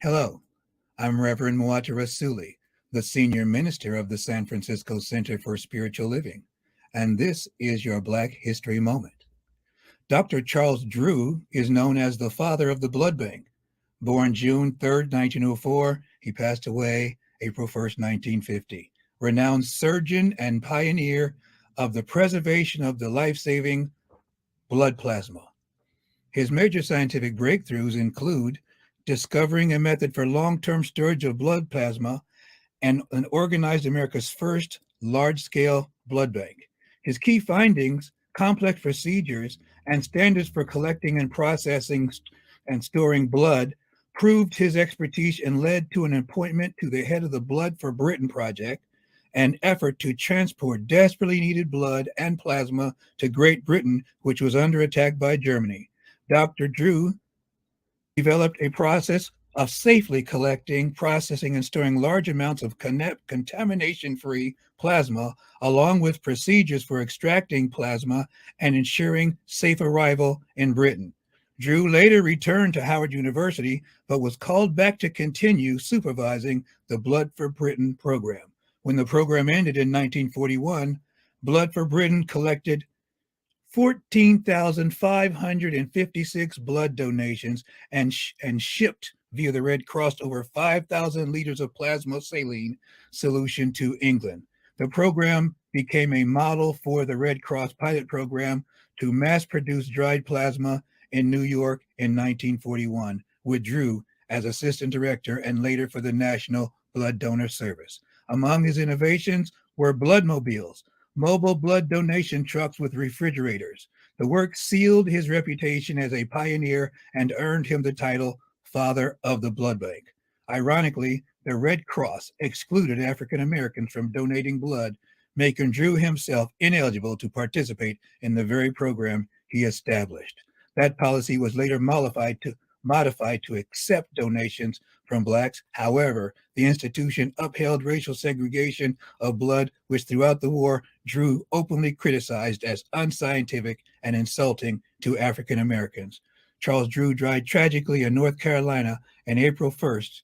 Hello, I'm Reverend Muata Rasuli, the Senior Minister of the San Francisco Center for Spiritual Living, and this is your Black History Moment. Dr. Charles Drew is known as the father of the blood bank. Born June 3rd, 1904, he passed away April 1st, 1950. Renowned surgeon and pioneer of the preservation of the life-saving blood plasma. His major scientific breakthroughs include discovering a method for long-term storage of blood plasma and organized America's first large-scale blood bank. His key findings, complex procedures, and standards for collecting and processing and storing blood proved his expertise and led to an appointment to the head of the Blood for Britain project, an effort to transport desperately needed blood and plasma to Great Britain, which was under attack by Germany. Dr. Drew developed a process of safely collecting, processing, and storing large amounts of contamination-free plasma, along with procedures for extracting plasma and ensuring safe arrival in Britain. Drew later returned to Howard University, but was called back to continue supervising the Blood for Britain program. When the program ended in 1941, Blood for Britain collected 14,556 blood donations and shipped via the Red Cross over 5,000 liters of plasma saline solution to England. The program became a model for the Red Cross pilot program to mass produce dried plasma in New York in 1941, with Drew as assistant director and later for the National Blood Donor Service. Among his innovations were bloodmobiles, mobile blood donation trucks with refrigerators. The work sealed his reputation as a pioneer and earned him the title Father of the Blood Bank. Ironically, the Red Cross excluded African Americans from donating blood, making Drew himself ineligible to participate in the very program he established. That policy was later modified to accept donations from Blacks. However, the institution upheld racial segregation of blood, which throughout the war Drew openly criticized as unscientific and insulting to African Americans. Charles Drew died tragically in North Carolina on April 1st,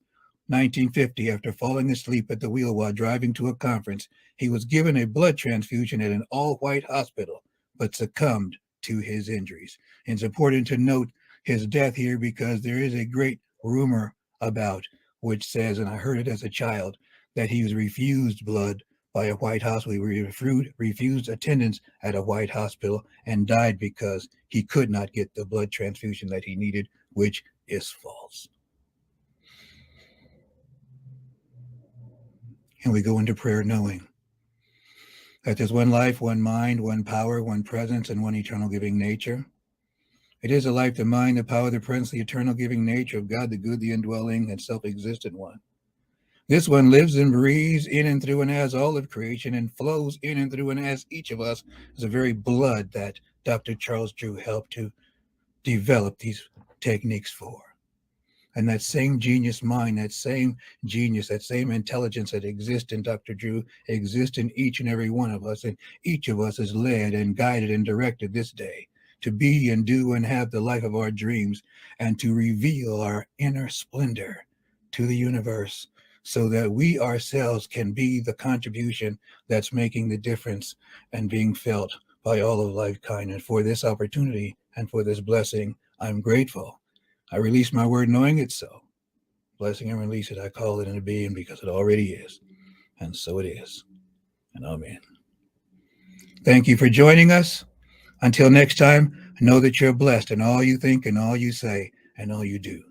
1950, after falling asleep at the wheel while driving to a conference. He was given a blood transfusion at an all-white hospital, but succumbed to his injuries. It's important to note his death here because there is a great rumor about which says, and I heard it as a child, that he was refused blood by a white hospital. He refused attendance at a white hospital and died because he could not get the blood transfusion that he needed, which is false. And we go into prayer knowing that there's one life, one mind, one power, one presence, and one eternal giving nature. It is the life, the mind, the power, the presence, the eternal giving nature of God, the good, the indwelling, and self-existent one. This one lives and breathes in and through and as all of creation and flows in and through and as each of us is the very blood that Dr. Charles Drew helped to develop these techniques for. And that same genius mind, that same genius, that same intelligence that exists in Dr. Drew exists in each and every one of us. And each of us is led and guided and directed this day to be and do and have the life of our dreams and to reveal our inner splendor to the universe so that we ourselves can be the contribution that's making the difference and being felt by all of lifekind. And for this opportunity and for this blessing, I'm grateful. I release my word knowing it's so. Blessing and release it, I call it into being because it already is. And so it is. And amen. Thank you for joining us. Until next time, know that you're blessed in all you think and all you say and all you do.